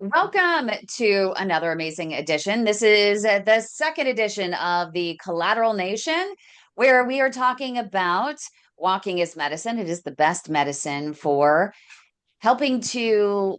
Welcome to another amazing edition. This is the second edition of the Collateral Nation, where we are talking about walking is medicine. It is the best medicine for helping to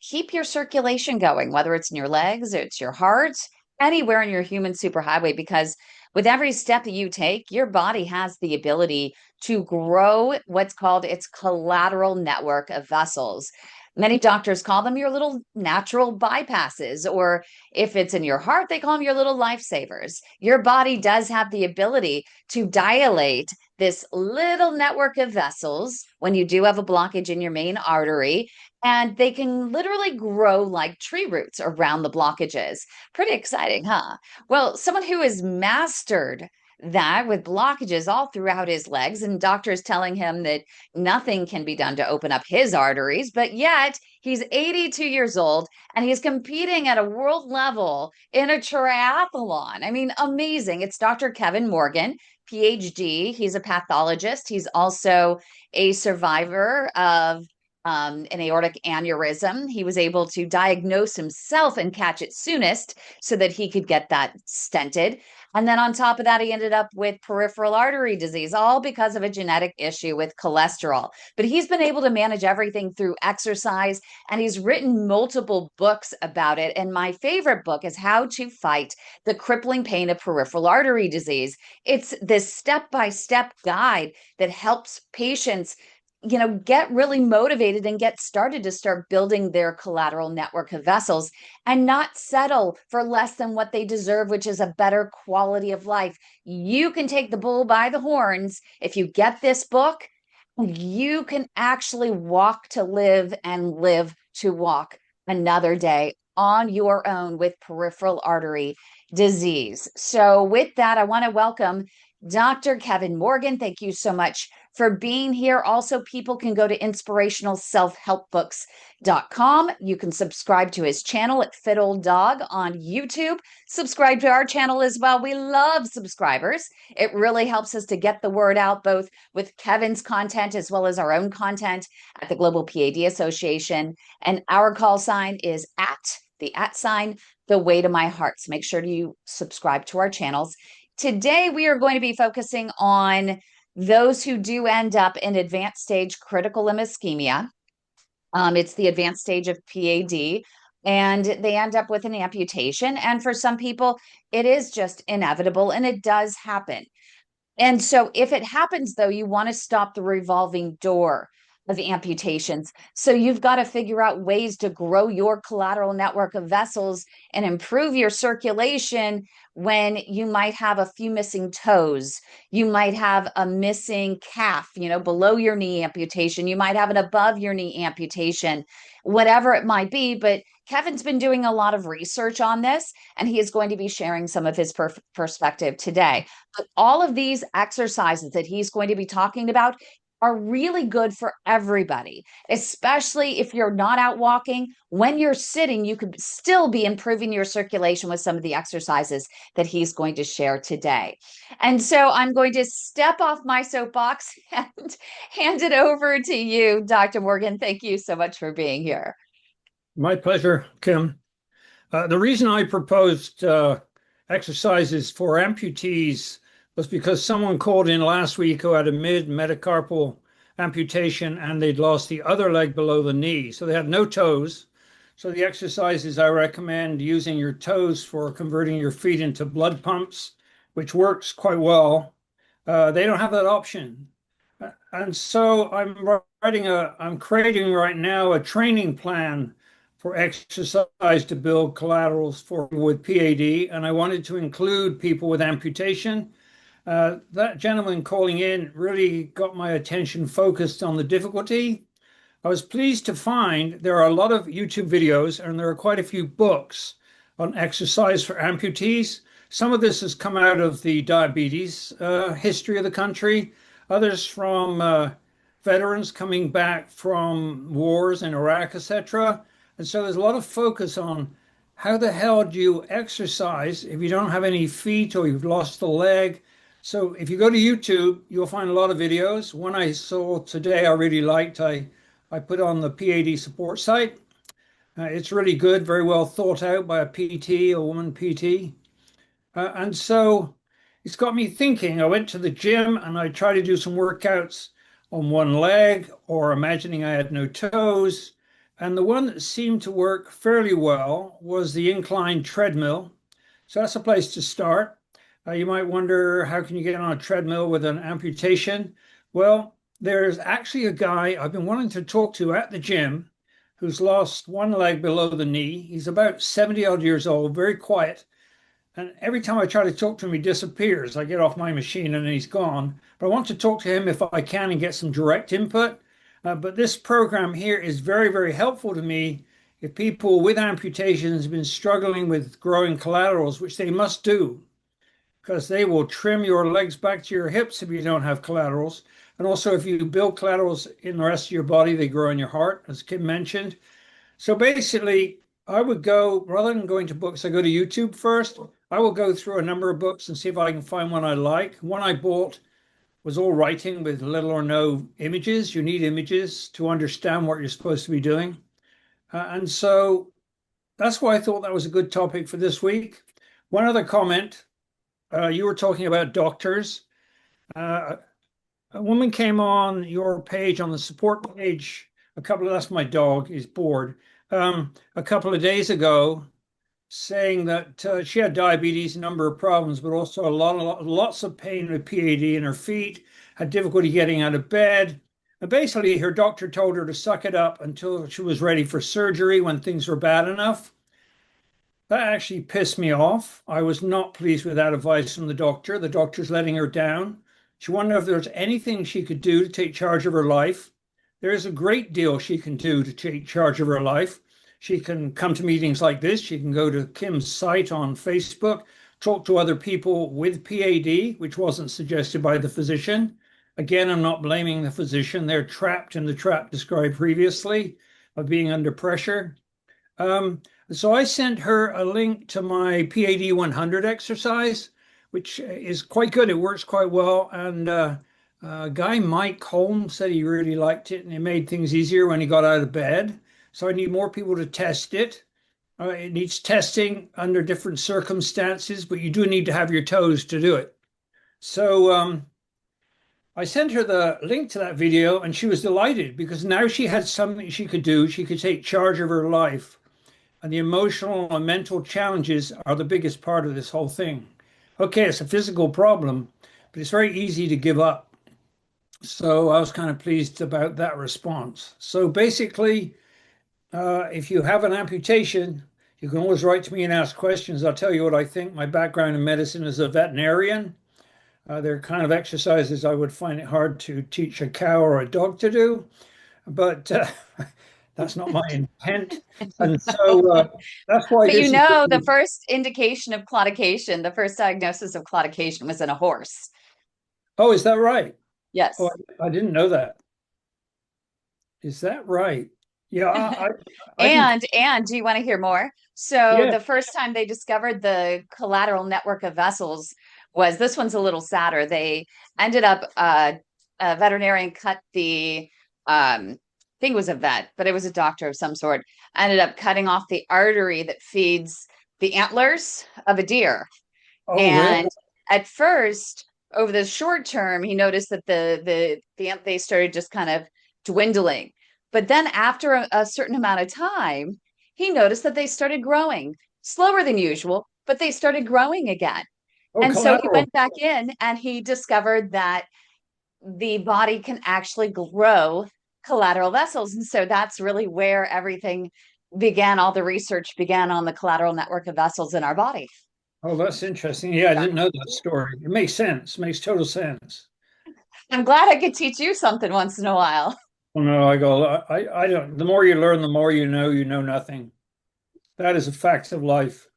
keep your circulation going, whether it's in your legs, it's your heart, anywhere in your human superhighway, because with every step that you take, your body has the ability to grow what's called its collateral network of vessels. Many doctors call them your little natural bypasses, or if it's in your heart, they call them your little lifesavers. Your body does have the ability to dilate this little network of vessels when you do have a blockage in your main artery, and they can literally grow like tree roots around the blockages. Pretty exciting, huh? Well, someone who has mastered that with blockages all throughout his legs, and doctors telling him that nothing can be done to open up his arteries, but yet he's 82 years old and he's competing at a world level in a triathlon. I mean, amazing. It's Dr. Kevin Morgan. PhD. He's a pathologist. He's also a survivor of an aortic aneurysm. He was able to diagnose himself and catch it soonest so that he could get that stented. And then on top of that, he ended up with peripheral artery disease, all because of a genetic issue with cholesterol. But he's been able to manage everything through exercise, and he's written multiple books about it. And my favorite book is How to Fight the Crippling Pain of Peripheral Artery Disease. It's this step-by-step guide that helps patients get really motivated and get started to start building their collateral network of vessels and not settle for less than what they deserve, which is a better quality of life. You can take the bull by the horns. If you get this book, you can actually walk to live and live to walk another day on your own with peripheral artery disease. So, with that, I want to welcome Dr. Kevin Morgan. Thank you so much for being here. Also, people can go to inspirationalselfhelpbooks.com. You can subscribe to his channel at Fit Old Dog on YouTube. Subscribe to our channel as well. We love subscribers. It really helps us to get the word out, both with Kevin's content as well as our own content at the Global PAD Association. And our call sign is @ the way to my heart. So make sure you subscribe to our channels. Today, we are going to be focusing on those who do end up in advanced stage critical limb ischemia. It's the advanced stage of PAD, and they end up with an amputation. And for some people, it is just inevitable, and it does happen. And so, if it happens, though, you want to stop the revolving door of amputations. So, you've got to figure out ways to grow your collateral network of vessels and improve your circulation when you might have a few missing toes. You might have a missing calf, below your knee amputation. You might have an above your knee amputation, whatever it might be. But Kevin's been doing a lot of research on this, and he is going to be sharing some of his perspective today. But all of these exercises that he's going to be talking about are really good for everybody, especially if you're not out walking. When you're sitting, you could still be improving your circulation with some of the exercises that he's going to share today. And so I'm going to step off my soapbox and hand it over to you, Dr. Morgan. Thank you so much for being here. My pleasure, Kim. The reason I proposed exercises for amputees was because someone called in last week who had a mid-metacarpal amputation and they'd lost the other leg below the knee. So they had no toes. So the exercises I recommend using your toes for converting your feet into blood pumps, which works quite well. They don't have that option. And so I'm creating right now a training plan for exercise to build collaterals for with PAD, and I wanted to include people with amputation. That gentleman calling in really got my attention focused on the difficulty. I was pleased to find there are a lot of YouTube videos and there are quite a few books on exercise for amputees. Some of this has come out of the diabetes history of the country, others from veterans coming back from wars in Iraq, etc. And so there's a lot of focus on how the hell do you exercise if you don't have any feet or you've lost a leg. So if you go to YouTube, you'll find a lot of videos. One I saw today I really liked, I put on the PAD support site. It's really good, very well thought out by a PT, a woman PT. And so it's got me thinking. I went to the gym and I tried to do some workouts on one leg or imagining I had no toes. And the one that seemed to work fairly well was the incline treadmill. So that's a place to start. You might wonder, how can you get on a treadmill with an amputation? Well, there's actually a guy I've been wanting to talk to at the gym who's lost one leg below the knee. He's about 70 odd years old, very quiet. And every time I try to talk to him, he disappears. I get off my machine and he's gone. But I want to talk to him if I can and get some direct input. But this program here is very, very helpful to me if people with amputations have been struggling with growing collaterals, which they must do, because they will trim your legs back to your hips if you don't have collaterals. And also, if you build collaterals in the rest of your body, they grow in your heart, as Kim mentioned. So basically, I would go, rather than going to books, I go to YouTube first. I will go through a number of books and see if I can find one I like. One I bought was all writing with little or no images. You need images to understand what you're supposed to be doing. And so that's why I thought that was a good topic for this week. One other comment, you were talking about doctors. Uh, a woman came on your page, on the support page, that's my dog, is bored, a couple of days ago, saying that she had diabetes, a number of problems, but also lots of pain with PAD in her feet, had difficulty getting out of bed. And basically, her doctor told her to suck it up until she was ready for surgery when things were bad enough. That actually pissed me off. I was not pleased with that advice from the doctor. The doctor's letting her down. She wondered if there's anything she could do to take charge of her life. There is a great deal she can do to take charge of her life. She can come to meetings like this. She can go to Kim's site on Facebook, talk to other people with PAD, which wasn't suggested by the physician. Again, I'm not blaming the physician. They're trapped in the trap described previously of being under pressure. So I sent her a link to my PAD 100 exercise, which is quite good. It works quite well. And guy Mike Holmes said he really liked it and it made things easier when he got out of bed. So I need more people to test it. It needs testing under different circumstances, but you do need to have your toes to do it. So I sent her the link to that video and she was delighted because now she had something she could do. She could take charge of her life. And the emotional and mental challenges are the biggest part of this whole thing. Okay, it's a physical problem, but it's very easy to give up. So I was kind of pleased about that response. So basically, if you have an amputation, you can always write to me and ask questions. I'll tell you what I think. My background in medicine is a veterinarian. There are kind of exercises I would find it hard to teach a cow or a dog to do, but that's not my intent. And so that's why But you this is. know, the first indication of claudication, the first diagnosis of claudication was in a horse. Oh, is that right? Oh, Yes. I didn't know that. Is that right? Yeah, I can. And do you want to hear more? So Yeah. the first time they discovered the collateral network of vessels was, this one's a little sadder. They ended up a veterinarian cut the I think it was a vet, but it was a doctor of some sort, ended up cutting off the artery that feeds the antlers of a deer. Oh, really? And at first, over the short term, he noticed that they started just kind of dwindling. But then after a certain amount of time, he noticed that they started growing slower than usual, but they started growing again. Oh, And so he collateral. went back in and he discovered that the body can actually grow collateral vessels. And so that's really where everything began. All the research began on the collateral network of vessels in our body. Oh, that's interesting. Yeah, I didn't know that story. It makes sense. Makes total sense. I'm glad I could teach you something once in a while. Well, no, I don't. The more you learn, the more you know nothing. That is a fact of life.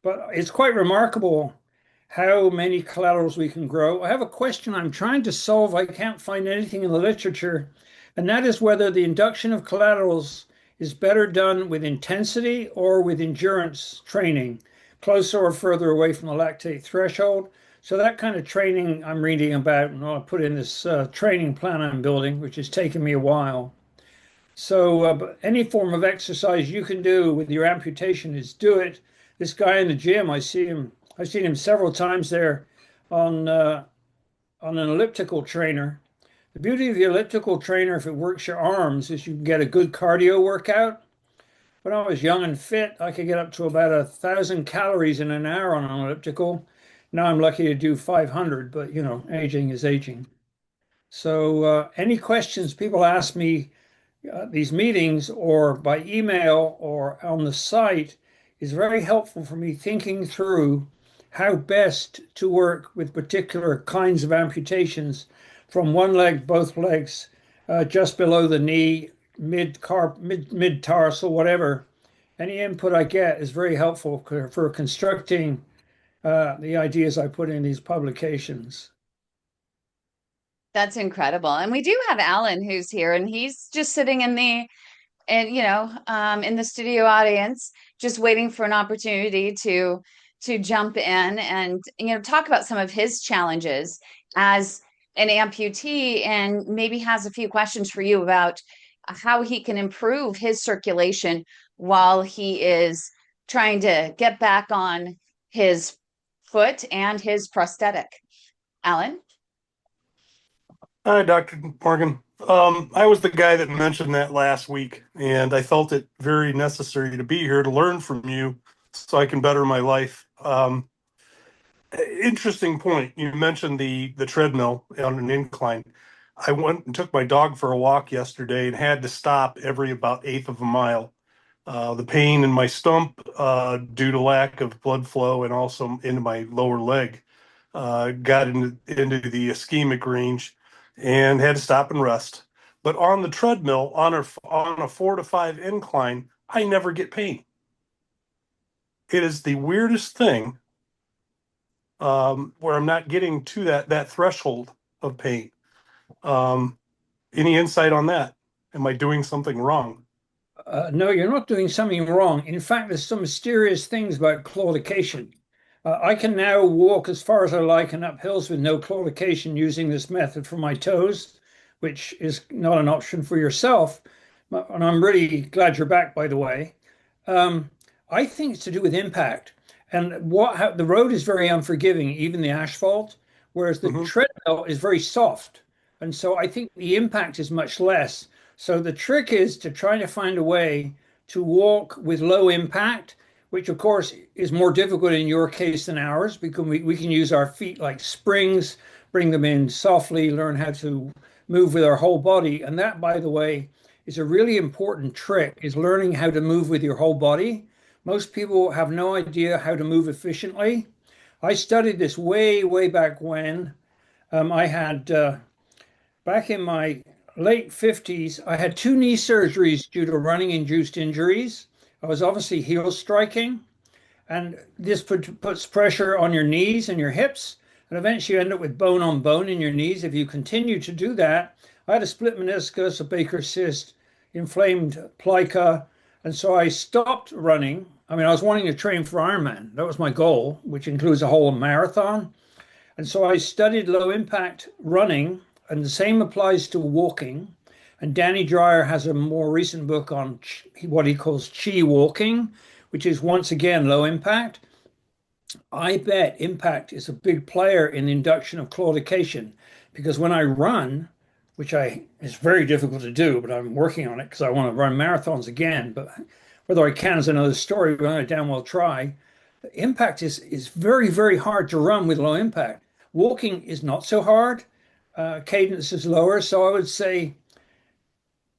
But it's quite remarkable how many collaterals we can grow. I have a question I'm trying to solve. I can't find anything in the literature, and that is whether the induction of collaterals is better done with intensity or with endurance training, closer or further away from the lactate threshold. So that kind of training I'm reading about, and I'll put in this training plan I'm building, which has taken me a while. So, but any form of exercise you can do with your amputation is do it. This guy in the gym, I've seen him several times there on on an elliptical trainer. The beauty of the elliptical trainer, if it works your arms, is you can get a good cardio workout. When I was young and fit, I could get up to about 1,000 calories in an hour on an elliptical. Now I'm lucky to do 500, but you know, aging is aging. So, any questions people ask me these meetings or by email or on the site is very helpful for me thinking through how best to work with particular kinds of amputations from one leg, both legs, just below the knee, mid tarsal, whatever. Any input I get is very helpful for constructing the ideas I put in these publications. That's incredible. And we do have Alan who's here, and he's just sitting in the in the studio audience, just waiting for an opportunity to jump in and talk about some of his challenges as an amputee, and maybe has a few questions for you about how he can improve his circulation while he is trying to get back on his foot and his prosthetic. Alan? Hi, Dr. Morgan. I was the guy that mentioned that last week, and I felt it very necessary to be here to learn from you so I can better my life. Interesting point. You mentioned the treadmill on an incline. I went and took my dog for a walk yesterday and had to stop every about eighth of a mile. The pain in my stump, due to lack of blood flow and also into my lower leg, got into the ischemic range and had to stop and rest. But on the treadmill, on a 4 to 5 incline, I never get pain. It is the weirdest thing, where I'm not getting to that threshold of pain. Um, any insight on that? Am I doing something wrong? No, you're not doing something wrong. In fact, there's some mysterious things about claudication. I can now walk as far as I like and up hills with no claudication using this method for my toes, which is not an option for yourself. And I'm really glad you're back, by the way. Um, I think it's to do with impact. And the road is very unforgiving, even the asphalt, whereas the Hmm. treadmill is very soft. And so I think the impact is much less. So the trick is to try to find a way to walk with low impact, which of course is more difficult in your case than ours because we can use our feet like springs, bring them in softly, learn how to move with our whole body. And that, by the way, is a really important trick, is learning how to move with your whole body. Most people have no idea how to move efficiently. I studied this way back when I had back in my late 50s, I had two knee surgeries due to running induced injuries. I was obviously heel striking, and this puts pressure on your knees and your hips, and eventually you end up with bone on bone in your knees. If you continue to do that, I had a split meniscus, a Baker cyst, inflamed plica, and so I stopped running. I mean, I was wanting to train for Ironman. That was my goal, which includes a whole marathon. And so I studied low impact running, and the same applies to walking. And Danny Dreyer has a more recent book on what he calls chi walking, which is once again low impact. I bet impact is a big player in the induction of claudication because when I run, which I is very difficult to do, but I'm working on it because I want to run marathons again. But whether I can is another story. But I damn well try. Impact is very hard to run with low impact. Walking is not so hard. Cadence is lower, so I would say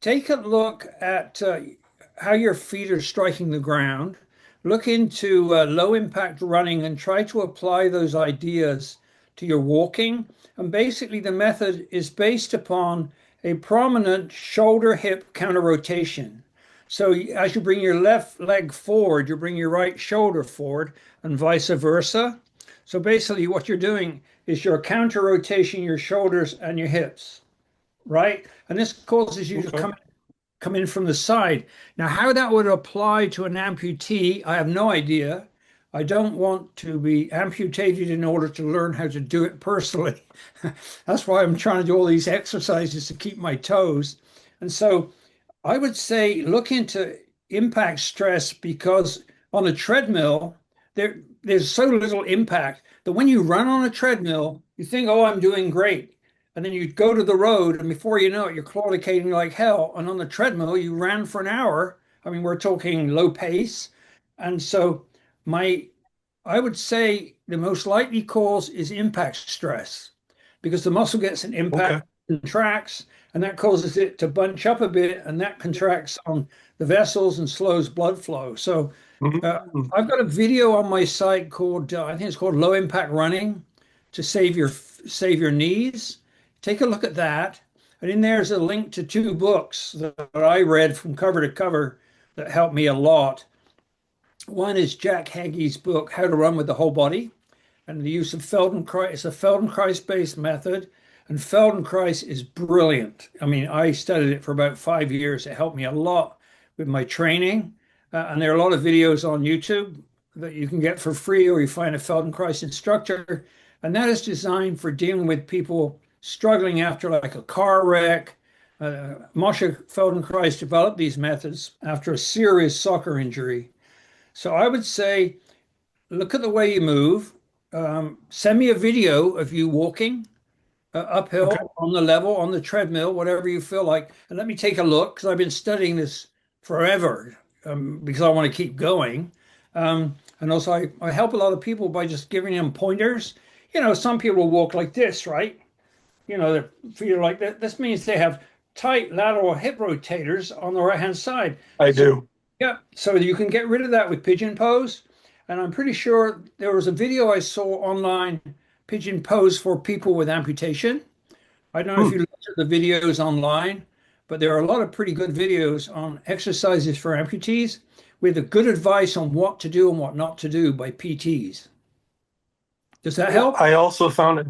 take a look at how your feet are striking the ground. Look into low impact running and try to apply those ideas to your walking. And basically, the method is based upon a prominent shoulder hip counter rotation. So as you bring your left leg forward, you bring your right shoulder forward and vice versa. So basically, what you're doing is you're counter rotating your shoulders and your hips, right? And this causes you to Okay. come in from the side. Now, how that would apply to an amputee, I have no idea. I don't want to be amputated in order to learn how to do it personally. That's why I'm trying to do all these exercises to keep my toes. And so I would say look into impact stress because on a treadmill, there's so little impact that when you run on a treadmill, you think, oh, I'm doing great. And then you go to the road, and before you know it, you're claudicating like hell. And on the treadmill, you ran for an hour. I mean, we're talking low pace. And so my I would say the most likely cause is impact stress because the muscle gets an Okay. impact, contracts, and that causes it to bunch up a bit, and that contracts on the vessels and slows blood flow. So uh, Mhm. I've got a video on my site called I think it's called Low Impact Running to save your knees. Take a look at that, and in there's a link to two books that I read from cover to cover that helped me a lot. One is Jack Hagee's book, How to Run with the Whole Body, and the use of Feldenkrais. It's a Feldenkrais-based method, and Feldenkrais is brilliant. I mean, I studied it for about 5 years. It helped me a lot with my training, and there are a lot of videos on YouTube that you can get for free, or you find a Feldenkrais instructor, and that is designed for dealing with people struggling after like a car wreck. Moshe Feldenkrais developed these methods after a serious soccer injury. So I would say look at the way you move. Send me a video of you walking Okay. uphill on the level, on the treadmill, whatever you feel like. And let me take a look because I've been studying this forever because I want to keep going. And also, I help a lot of people by just giving them pointers. Some people walk like this, right? Their feet are like that. This means they have tight lateral hip rotators on the right hand side. I So do. yeah, so you can get rid of that with pigeon pose. And I'm pretty sure there was a video I saw online, pigeon pose for people with amputation. I don't know if Hmm. you looked at the videos online, but there are a lot of pretty good videos on exercises for amputees with a good advice on what to do and what not to do by PTs. Does that Yeah, help? I also found it.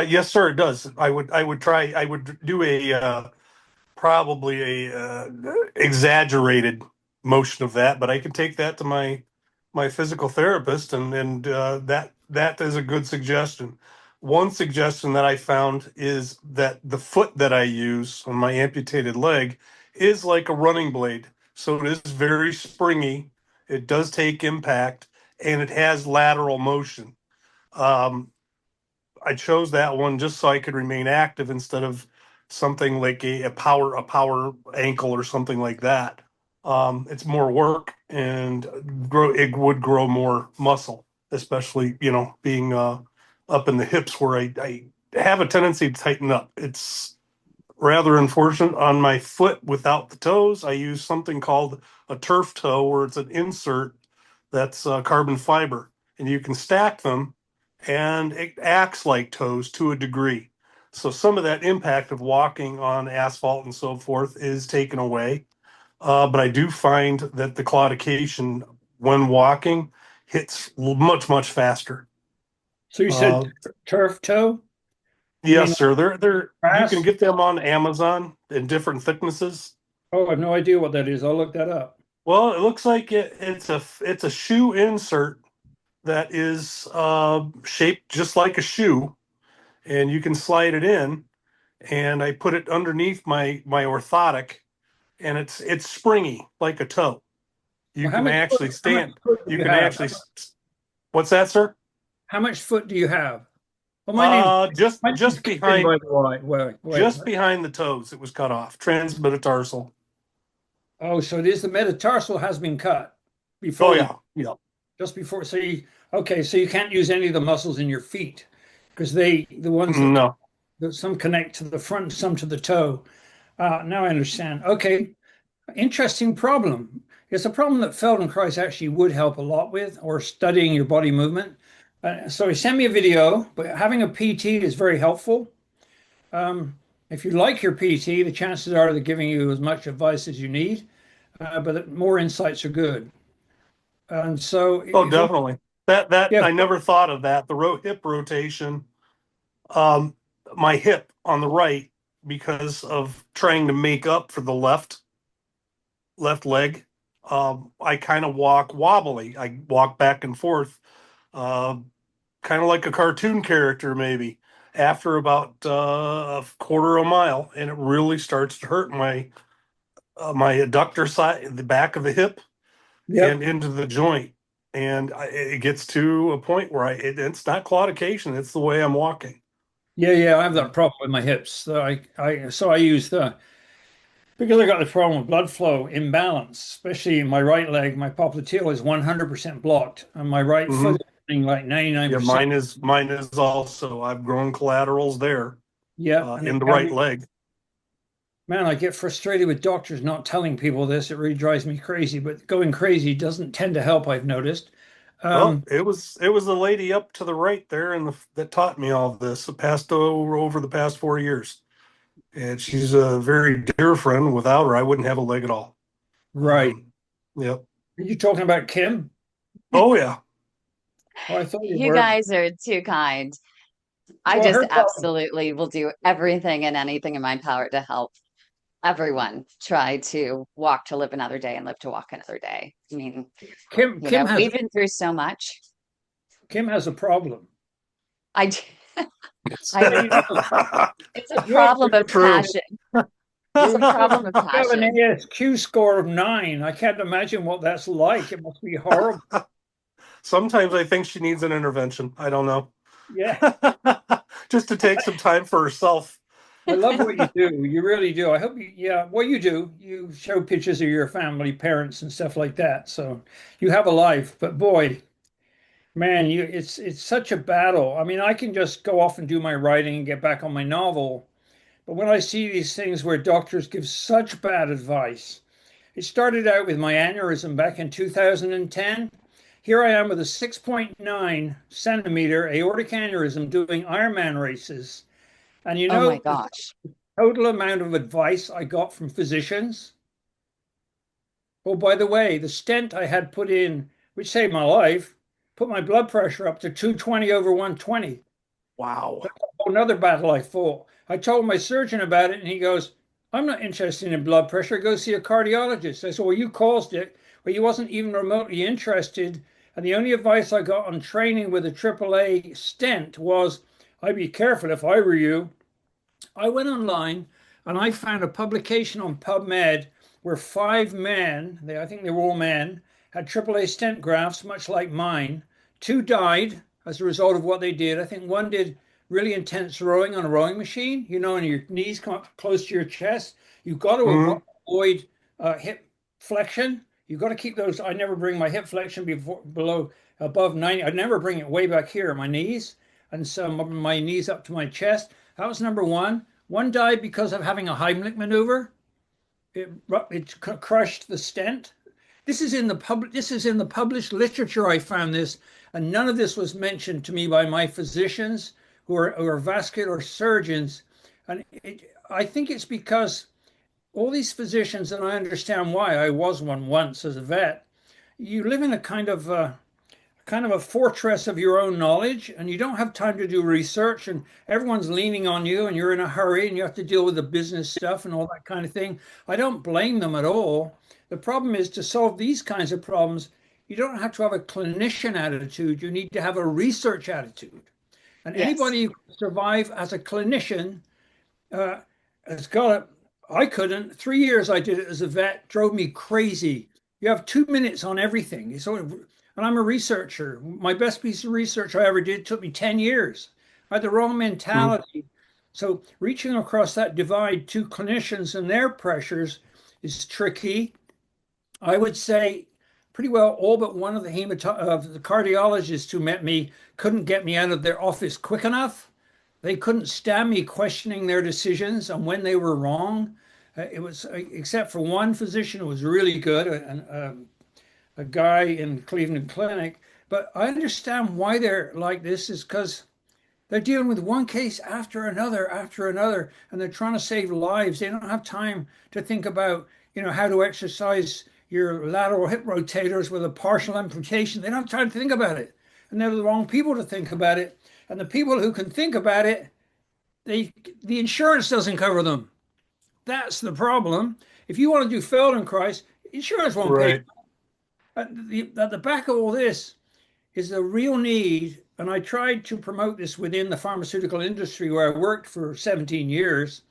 Yes, sir, it does. I would try. I would do a probably a exaggerated motion of that, but I can take that to my physical therapist, and that is a good suggestion. One suggestion that I found is that the foot that I use on my amputated leg is like a running blade, so it is very springy. It does take impact, and it has lateral motion. Um, I chose that one just so I could remain active instead of something like a power ankle or something like that. It's more work and it would grow more muscle, especially being up in the hips where I have a tendency to tighten up. It's rather unfortunate on my foot without the toes. I use something called a turf toe, where it's an insert that's carbon fiber, and you can stack them, and it acts like toes to a degree. So some of that impact of walking on asphalt and so forth is taken away. But I do find that the claudication when walking hits much, much faster. So you said Uh, turf toe? You mean yes, like sir. They're you can grass? get them on Amazon in different thicknesses. Oh, I have no idea what that is. I'll look that up. Well, it looks like it's a shoe insert that is shaped just like a shoe, and you can slide it in. And I put it underneath my orthotic, and it's springy like a toe. You Well, how can much foot, actually how much stand. foot do You you can have? actually. What's that, sir? How much foot do you have? Well, my name's Just Ken, behind by the way. Wait. just behind the toes. It was cut off. Transmetatarsal. Oh, so it is the metatarsal has been cut Oh before you, yeah, yeah. just before. Okay, so you can't use any of the muscles in your feet because the ones No. that some connect to the front, some to the toe. Now I understand. Okay, interesting problem. It's a problem that Feldenkrais actually would help a lot with, or studying your body movement. So he sent me a video, but having a PT is very helpful. Um, if you like your PT, the chances are they're giving you as much advice as you need, but more insights are good. And so, Oh, if you, definitely. That yeah, I never thought of that. The hip rotation. Um, my hip on the right, because of trying to make up for the left leg. I kind of walk wobbly. I walk back and forth, uh, kind of like a cartoon character, maybe. After about a quarter of a mile, and it really starts to hurt my adductor side, the back of the hip, and Yep. into the joint. And it gets to a point where it's not claudication, it's the way I'm walking. Yeah, I have that problem with my hips. So I use the because I got the problem with blood flow imbalance, especially in my right leg. My popliteal is 100% blocked, and my right foot Hmm. is running like Yeah, 99%. mine is also. I've grown collaterals there Yeah, and in it the can right be, leg. man, I get frustrated with doctors not telling people this. It really drives me crazy, but going crazy doesn't tend to help, I've noticed. Well, Um, it was the lady up to the right there, and that taught me all of this. It passed over the past 4 years, and she's a very dear friend. Without her, I wouldn't have a leg at all. right. Um, yep. Are you talking about Kim? Oh yeah. Oh, I thought you You were. guys are too kind. I Well, just her problem. absolutely will do everything and anything in my power to help everyone try to walk to live another day and live to walk another day. I mean, Kim you Kim know, has we've been through so much. Kim has a problem. I, I, Yeah, you do. it's a You have problem of True. passion. It's a you problem of have an passion. ASQ score of 9. I can't imagine what that's like. It must be horrible. Sometimes I think she needs an intervention. I don't know. Yeah. Just to take some time for herself. I love what you do. You really do. I hope you, yeah, what you do, you show pictures of your family, parents, and stuff like that. So you have a life. But boy, man, it's such a battle. I mean, I can just go off and do my writing and get back on my novel. But when I see these things where doctors give such bad advice, it started out with my aneurysm back in 2010. Here I am with a 6.9 centimeter aortic aneurysm doing Ironman races. And you Oh my know, the gosh. total amount of advice I got from physicians. Oh, by the way, the stent I had put in, which saved my life, put my blood pressure up to 220 over 120. Wow. Another battle I fought. I told my surgeon about it, and he goes, I'm not interested in blood pressure. Go see a cardiologist. I said, well, you caused it, but he wasn't even remotely interested. And the only advice I got on training with a AAA stent was, I'd be careful if I were you. I went online and I found a publication on PubMed where 5 men, I think they were all men, had AAA stent grafts, much like mine. 2 died as a result of what they did. I think one did really intense rowing on a rowing machine, and your knees come up close to your chest. You've got to Hmm. avoid hip flexion. You've got to keep those. I never bring my hip flexion below above 90. I never bring it way back here, my knees, and so my knees up to my chest. That was number one. One died because of having a Heimlich maneuver. It crushed the stent. This is in the published literature. I found this, and none of this was mentioned to me by my physicians who are vascular surgeons. And I think it's because all these physicians, and I understand why. I was one once as a vet. You live in a kind of a fortress of your own knowledge, and you don't have time to do research, and everyone's leaning on you, and you're in a hurry, and you have to deal with the business stuff and all that kind of thing. I don't blame them at all. The problem is to solve these kinds of problems, you don't have to have a clinician attitude, you need to have a research attitude. And Yes. anybody who can survive as a clinician uh, has got it. I couldn't. 3 years I did it as a vet, drove me crazy. You have 2 minutes on everything. And I'm a researcher. My best piece of research I ever did took me 10 years. I had the wrong mentality. So reaching across that divide to clinicians and their pressures is tricky. I would say pretty well all but one of the cardiologists who met me couldn't get me out of their office quick enough. They couldn't stand me questioning their decisions and when they were wrong. It was except for one physician who was really good, a guy in Cleveland Clinic. But I understand why they're like this is because they're dealing with one case after another, and they're trying to save lives. They don't have time to think about, how to exercise your lateral hip rotators with a partial amputation. They don't have time to think about it, and they're the wrong people to think about it. And the people who can think about it, the insurance doesn't cover them. That's the problem. If you want to do Feldenkrais, insurance won't pay. Right. At the back of all this is the real need, and I tried to promote this within the pharmaceutical industry where I worked for 17 years.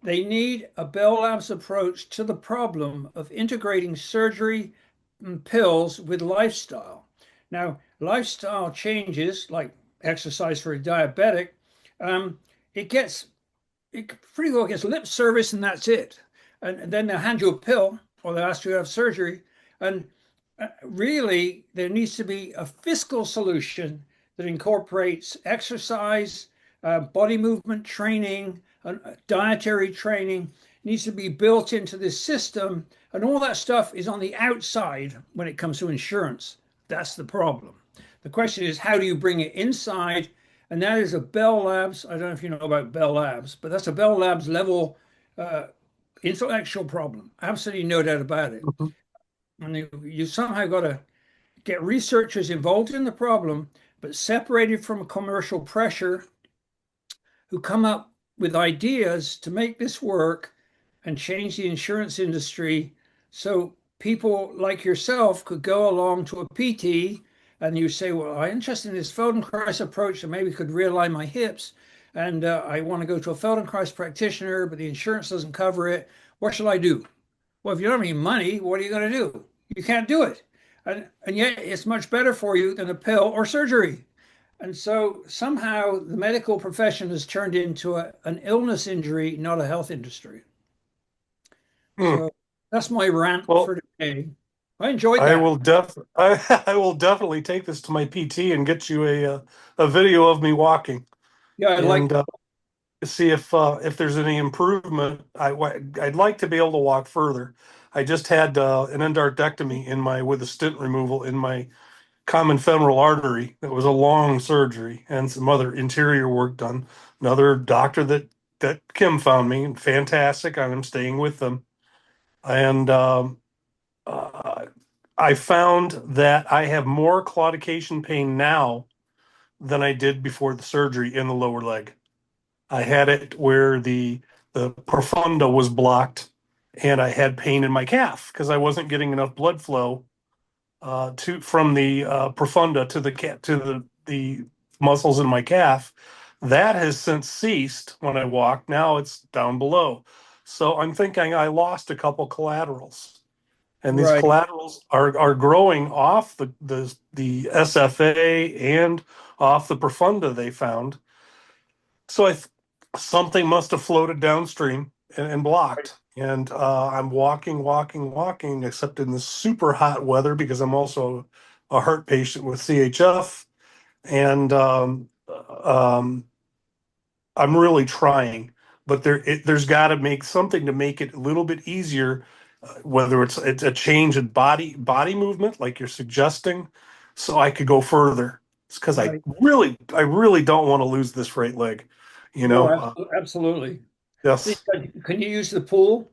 they need a Bell Labs approach to the problem of integrating surgery and pills with lifestyle. Now, lifestyle changes, like exercise for a diabetic, um, it gets it pretty well gets lip service and that's it. And then they'll hand you a pill or they'll ask you to have surgery. And really, there needs to be a fiscal solution that incorporates exercise, body movement training, dietary training needs to be built into this system. And all that stuff is on the outside when it comes to insurance. That's the problem. The question is, how do you bring it inside? And that is a Bell Labs. I don't know if you know about Bell Labs, but that's a Bell Labs level uh, intellectual problem. Absolutely no doubt about it. Mhm. And you somehow got to get researchers involved in the problem, but separated from commercial pressure, who come up with ideas to make this work and change the insurance industry so people like yourself could go along to a PT and you say, well, I'm interested in this Feldenkrais approach and maybe could realign my hips. And I want to go to a Feldenkrais practitioner, but the insurance doesn't cover it. What should I do? Well, if you don't have any money, what are you going to do? You can't do it. And yet it's much better for you than a pill or surgery. And so somehow the medical profession has turned into an illness injury, not a health industry. Hmm. So that's my rant Well, for today. I enjoyed I that. will I will definitely take this to my PT and get you a video of me walking Yeah, I like and see if there's any improvement. I'd like to be able to walk further. I just had an endarterectomy in my with a stent removal in my common femoral artery. That was a long surgery and some other interior work done. Another doctor that Kim found me, fantastic. I'm staying with them, and uh, I found that I have more claudication pain now than I did before the surgery in the lower leg. I had it where the profunda was blocked, and I had pain in my calf because I wasn't getting enough blood flow to from the profunda to the muscles in my calf. That has since ceased when I walk. Now it's down below. So I'm thinking I lost a couple collaterals, and these right, collaterals are growing off the SFA and off the profunda they found. So something must have floated downstream and blocked. And I'm walking, except in the super hot weather because I'm also a heart patient with CHF. And I'm really trying, but there's got to make something to make it a little bit easier, whether it's a change in body movement, like you're suggesting, so I could go further. It's because right. I really don't want to lose this right leg, you No, know. absolutely. Yes. Can you use the pool?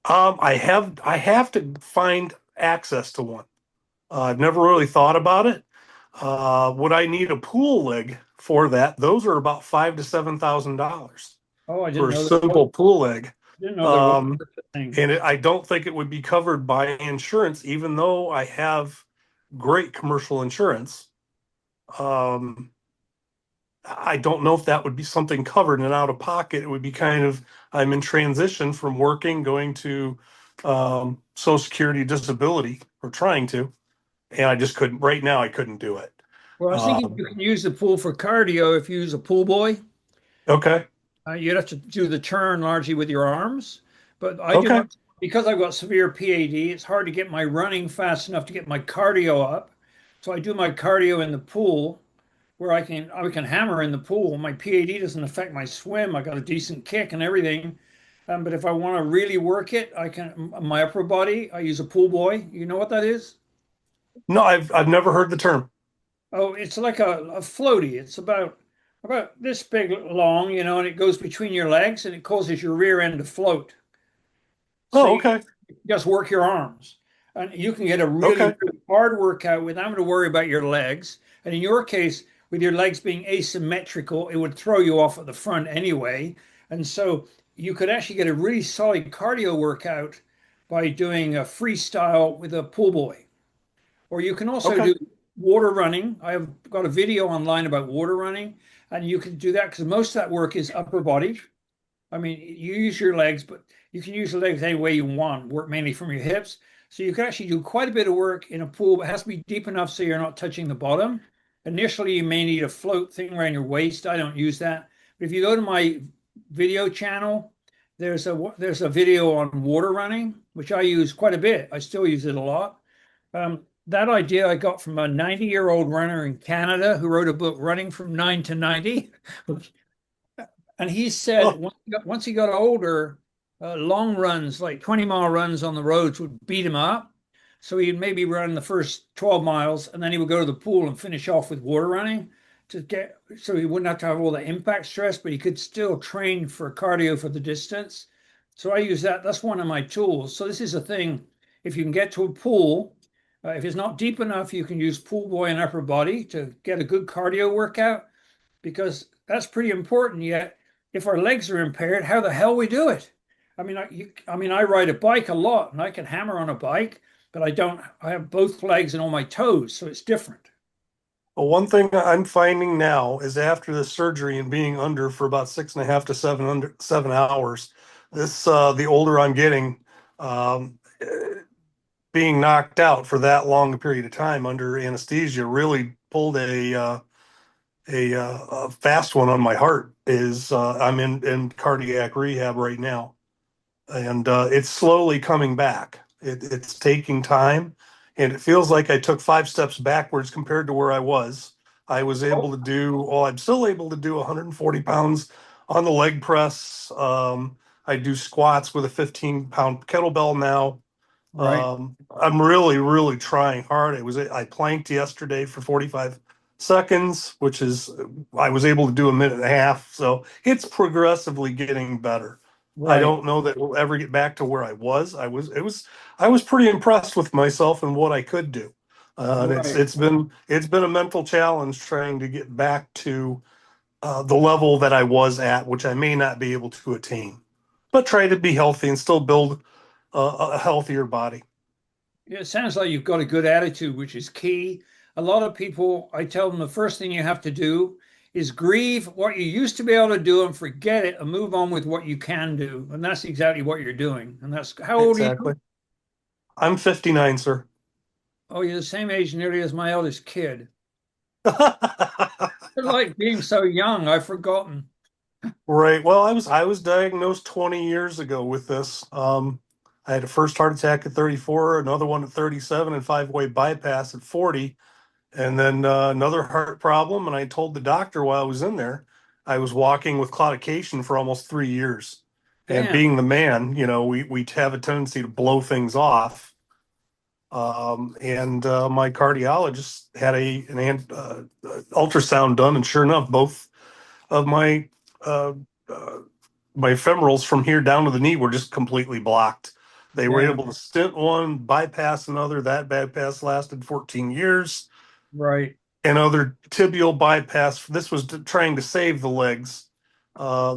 I have to find access to one. I've never really thought about it. Would I need a pool leg for that? Those are about $5,000 to $7,000 Oh, I didn't for a know there was. simple pool leg. Didn't know there was Um, such a thing. and I don't think it would be covered by insurance, even though I have great commercial insurance. Um, I don't know if that would be something covered and out of pocket. It would be kind of, I'm in transition from working, going to Social Security disability or trying to, and I just couldn't, right now, I couldn't do it. Well, I was thinking Um, you can use the pool for cardio if you use a pool boy. okay. You'd have to do the turn largely with your arms, but I do Okay. my because I've got severe PAD. It's hard to get my running fast enough to get my cardio up. So I do my cardio in the pool where I can hammer in the pool. My PAD doesn't affect my swim. I got a decent kick and everything. But if I want to really work it, I can my upper body. I use a pool boy. You know what that is? No, I've never heard the term. Oh, it's like a floaty. It's about this big long, and it goes between your legs and it causes your rear end to float. So Oh, you okay. just work your arms. And you can get a really, Okay. really hard workout without having to worry about your legs. And in your case, with your legs being asymmetrical, it would throw you off at the front anyway. And so you could actually get a really solid cardio workout by doing a freestyle with a pool boy. Or you can also Okay. do water running. I've got a video online about water running, and you can do that because most of that work is upper body. I mean, you use your legs, but you can use your legs any way you want, work mainly from your hips. So you can actually do quite a bit of work in a pool, but it has to be deep enough so you're not touching the bottom. Initially, you may need a float thing around your waist. I don't use that. But if you go to my video channel, there's a video on water running, which I use quite a bit. I still use it a lot. That idea I got from a 90-year-old runner in Canada who wrote a book, Running from 9 to 90. And he said Oh, once he got older, long runs, like 20-mile runs on the roads, would beat him up. So he'd maybe run the first 12 miles and then he would go to the pool and finish off with water running to get so he wouldn't have to have all the impact stress, but he could still train for cardio for the distance. So I use that. That's one of my tools. So this is a thing. If you can get to a pool, if it's not deep enough, you can use pool boy and upper body to get a good cardio workout because that's pretty important. Yet, if our legs are impaired, how the hell we do it? I ride a bike a lot, and I can hammer on a bike, but I don't. I have both legs and all my toes, so it's different. well, one thing I'm finding now is after the surgery and being under for about 6.5 to 7 hours, the older I'm getting, um, being knocked out for that long a period of time under anesthesia really pulled a fast one on my heart. Is I'm in cardiac rehab right now, and it's slowly coming back. It's taking time, and it feels like I took 5 steps backwards compared to where I was. I was able to do, well, I'm still able to do 140 pounds on the leg press. I do squats with a 15-pound kettlebell now. Right, I'm really, really trying hard. I planked yesterday for 45 seconds, which is I was able to do a minute and a half. So it's progressively getting better. I right, don't know that we'll ever get back to where I was. I was pretty impressed with myself and what I could do. And right. it's been a mental challenge trying to get back to the level that I was at, which I may not be able to attain, but try to be healthy and still build a healthier body. Yeah, it sounds like you've got a good attitude, which is key. A lot of people, I tell them the first thing you have to do is grieve what you used to be able to do and forget it and move on with what you can do. And that's exactly what you're doing. And that's how old are you? Exactly. I'm 59, sir. Oh, you're the same age nearly as my eldest kid. It's like being so young, I've forgotten. Right. Well, I was diagnosed 20 years ago with this. I had a first heart attack at 34, another one at 37, and five-way bypass at 40, and then another heart problem. And I told the doctor while I was in there, I was walking with claudication for almost 3 years. And Damn. being the man, we have a tendency to blow things off. And my cardiologist had ultrasound done, and sure enough, both of uh, uh, my femorals from here down to the knee were just completely blocked. They were able Damn. to stent one, bypass another. That bypass lasted 14 years. Right. Another tibial bypass. This was trying to save the legs.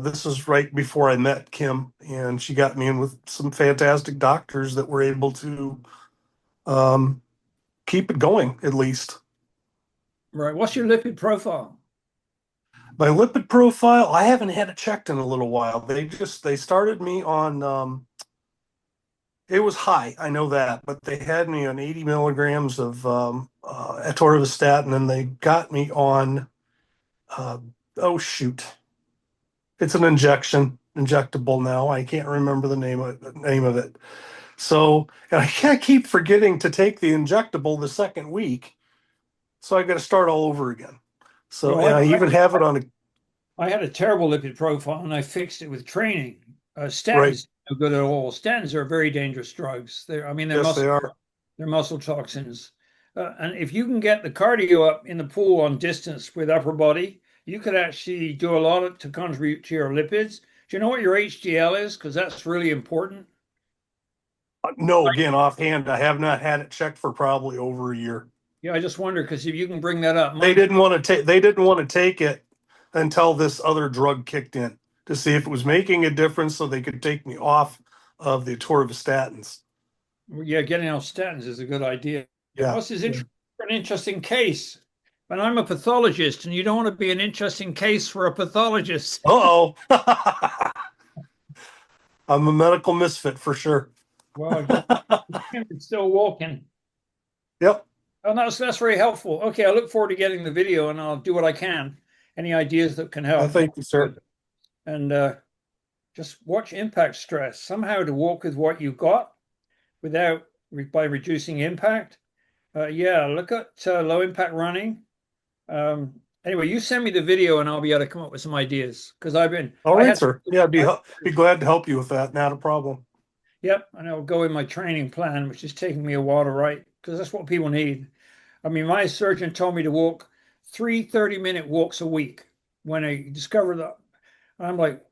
This was right before I met Kim, and she got me in with some fantastic doctors that were able to um, keep it going, at least. Right. What's your lipid profile? My lipid profile, I haven't had it checked in a little while. They started me on it was high, I know that, but they had me on 80 milligrams of atorvastatin, and they got me on uh, oh shoot, it's an injectable now. I can't remember the name of it. So, and I can't keep forgetting to take the injectable the second week, so I got to start all over again. So, Well, and I even have it on a I had a terrible lipid profile and I fixed it with training. right. Statins are no good at all. Statins are very dangerous drugs. Yes, they are. They're muscle toxins. And if you can get the cardio up in the pool on distance with upper body, you could actually do a lot to contribute to your lipids. Do you know what your HDL is? Because that's really important. No, again, offhand, I have not had it checked for probably over a year. Yeah, I just wonder because if you can bring that up, They didn't want to take it until this other drug kicked in to see if it was making a difference so they could take me off of the atorvastatins. yeah, getting off statins is a good idea. Yeah. Well, this is an interesting case. But I'm a pathologist, and you don't want to be an interesting case for a pathologist. Uh-oh. I'm a medical misfit for sure. Well, it's still walking. Yep. Oh, that's very helpful. Okay, I look forward to getting the video, and I'll do what I can. Any ideas that can help. Thank you, sir. And just watch impact stress. Somehow to walk with what you got without by reducing impact. Yeah, look at low impact running. Anyway, you send me the video, and I'll be able to come up with some ideas because All I right, had sir. Yeah, be glad to help you with that. Not a problem. Yep, and I'll go in my training plan, which is taking me a while to write because that's what people need. I mean, my surgeon told me to walk three 30-minute walks a week when I discovered that. I'm like,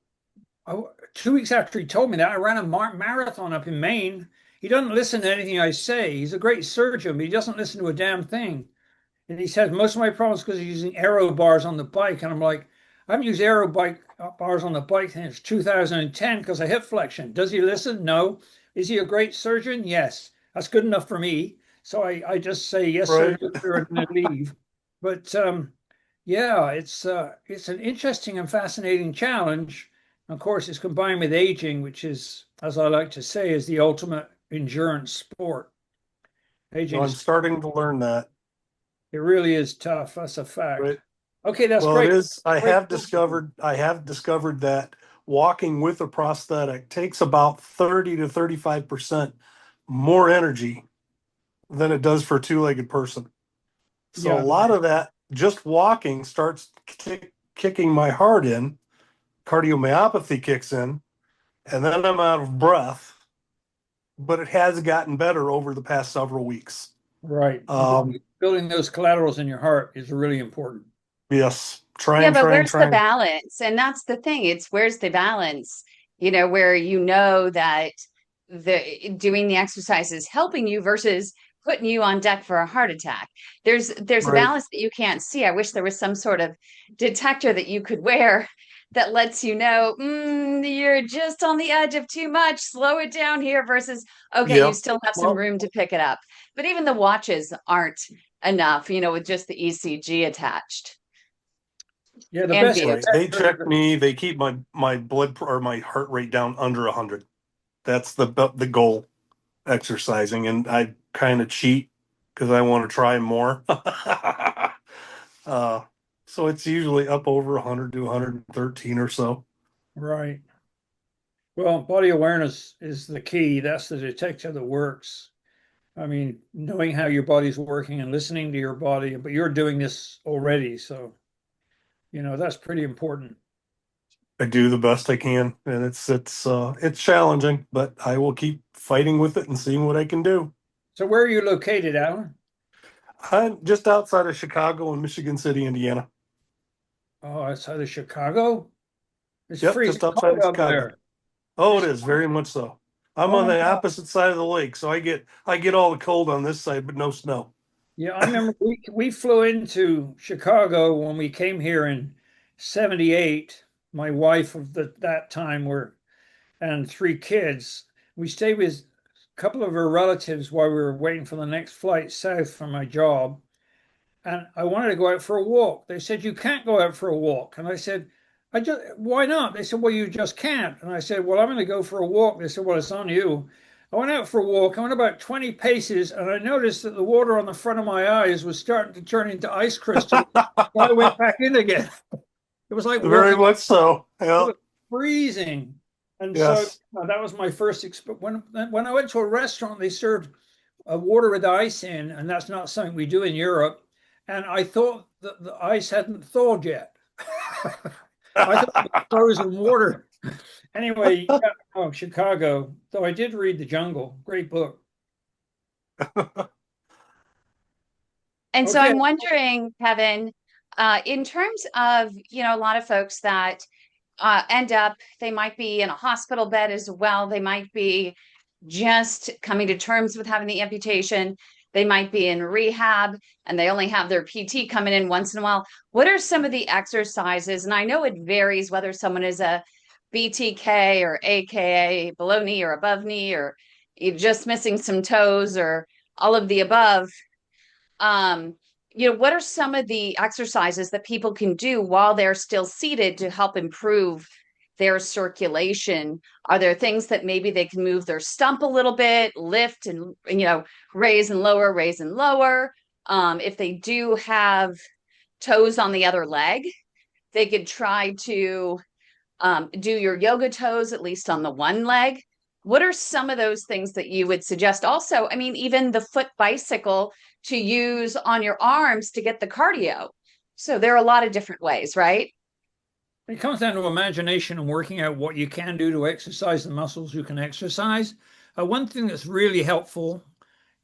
oh, 2 weeks after he told me that, I ran a marathon up in Maine. He doesn't listen to anything I say. He's a great surgeon, but he doesn't listen to a damn thing. And he says most of my problems because he's using aero bars on the bike. And I'm like, I haven't used aero bike bars on the bike since 2010 because of hip flexion. Does he listen? No. Is he a great surgeon? Yes. That's good enough for me. So I just say yes, sir, Right. no, sir, and then leave. But yeah, it's an interesting and fascinating challenge. Of course, it's combined with aging, which is, as I like to say, is the ultimate endurance sport. Well, Aging I'm is starting to learn that. it really is tough. That's a fact. Right. Okay, that's Well, it great. is. Great. I have discovered that walking with a prosthetic takes about 30 to 35% more energy than it does for a two-legged person. So a Yeah, lot of that just walking starts kicking my heart in, cardiomyopathy kicks in, and then I'm out of breath. But it has gotten better over the past several weeks. right. Building those collaterals in your heart is really important. Yes, Yeah, trying, but trying, where's the trying. balance? And that's the thing. It's where's the balance, where you know that the doing the exercise is helping you versus putting you on deck for a heart attack. There's a Right. balance that you can't see. I wish there was some sort of detector that you could wear that lets you know, you're just on the edge of too much. Slow it down here versus okay, you Yep. still have some Well, room to pick it up. But even the watches aren't enough, with just the ECG attached. Yeah, the best Envious. right. They check me. They keep my or my heart rate down under 100. That's the goal. Exercising, and I kind of cheat because I want to try more. uh, so it's usually up over 100 to 113 or so. Right. Well, body awareness is the key. That's the detector that works. I mean, knowing how your body's working and listening to your body, but you're doing this already, so that's pretty important. I do the best I can, and it's challenging, but I will keep fighting with it and seeing what I can do. So where are you located, Alan? I'm just outside of Chicago in Michigan City, Indiana. Oh, outside of Chicago? It's Yep, freezing just outside cold of out Chicago. there. Oh, it It's, is very much so. I'm oh on my the God. opposite side of the lake, so I get all the cold on this side, but no snow. Yeah, I remember we flew into Chicago when we came here in 78. My wife of that time were and three kids. We stayed with a couple of her relatives while we were waiting for the next flight south for my job. And I wanted to go out for a walk. They said, "You can't go out for a walk." And I said, why not? They said, "Well, you just can't." And I said, "Well, I'm going to go for a walk." They said, "Well, it's on you." I went out for a walk. I went about 20 paces and I noticed that the water on the front of my eyes was starting to turn into ice crystals. So I went back in again. It was like Very walking. much so. It Yeah. was freezing. And so Yes. that was my first experience. When I went to a restaurant, they served water with ice in, and that's not something we do in Europe. And I thought that the ice hadn't thawed yet. I thought it was frozen water. Anyway, yeah, oh, Chicago. So I did read The Jungle. Great book. And so Okay. I'm wondering, Kevin, in terms of, a lot of folks that end up, they might be in a hospital bed as well. They might be just coming to terms with having the amputation. They might be in rehab and they only have their PT coming in once in a while. What are some of the exercises? And I know it varies whether someone is a BTK or AKA below knee or above knee, or you're just missing some toes or all of the above. um, what are some of the exercises that people can do while they're still seated to help improve their circulation? Are there things that maybe they can move their stump a little bit, lift and, raise and lower, raise and lower? If they do have toes on the other leg, they could try to do your yoga toes, at least on the one leg. What are some of those things that you would suggest? Also, I mean, even the foot bicycle to use on your arms to get the cardio. So there are a lot of different ways, right? It comes down to imagination and working out what you can do to exercise the muscles you can exercise. One thing that's really helpful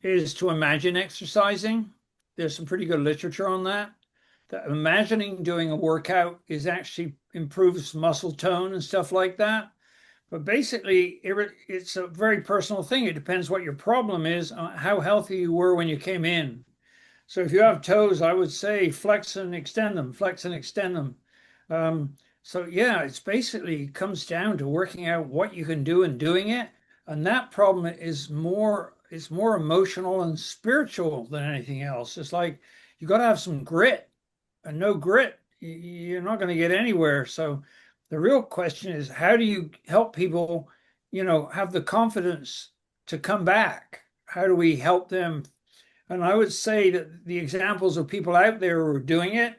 is to imagine exercising. There's some pretty good literature on that. That imagining doing a workout is actually improves muscle tone and stuff like that. But basically, it's a very personal thing. It depends what your problem is, how healthy you were when you came in. So if you have toes, I would say flex and extend them, flex and extend them. So yeah, it's basically comes down to working out what you can do and doing it. And that problem is more emotional and spiritual than anything else. It's like you got to have some grit, and no grit, you're not going to get anywhere. So the real question is, how do you help people, have the confidence to come back? How do we help them? And I would say that the examples of people out there who are doing it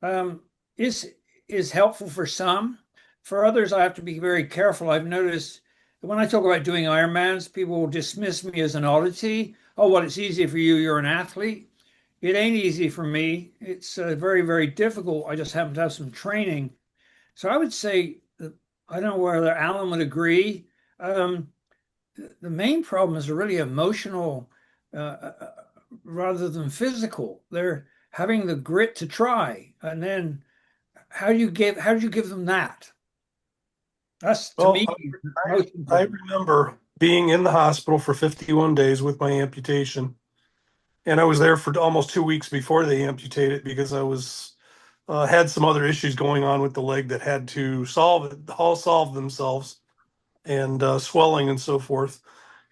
um, is is helpful for some. For others, I have to be very careful. I've noticed that when I talk about doing Ironmans, people will dismiss me as an oddity. Oh, well, it's easy for you. You're an athlete. It ain't easy for me. It's very, very difficult. I just happen to have some training. So I would say, I don't know whether Alan would agree. Um, the main problem is really emotional rather than physical. They're having the grit to try, and then how did you give them that? That's to Well, me most I important. remember being in the hospital for 51 days with my amputation, and I was there for almost 2 weeks before they amputated because I was had some other issues going on with the leg that had to all solve themselves, and swelling and so forth.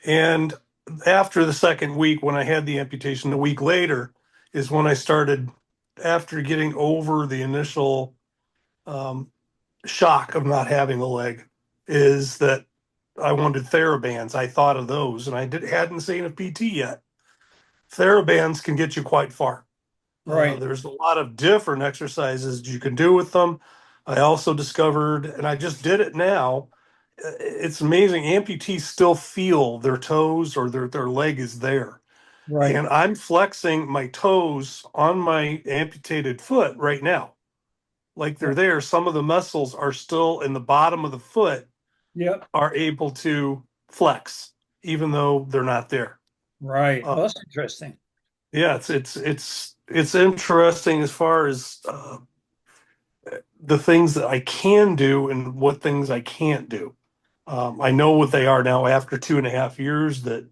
And after the second week, when I had the amputation, the week later is when I started, after getting over the initial um, shock of not having a leg, is that I wanted TheraBands. I thought of those, and hadn't seen a PT yet. TheraBands can get you quite far. Right, There's a lot of different exercises you can do with them. I also discovered, and I just did it now. It's amazing. Amputees still feel their toes or their leg is there. right. And I'm flexing my toes on my amputated foot right now. Like they're Right. there. Some of the muscles are still in the bottom of the foot, Yep. are able to flex, even though they're not there. Right. Uh, Oh, that's interesting. yeah, it's interesting as far as the things that I can do and what things I can't do. I know what they are now after 2.5 years. That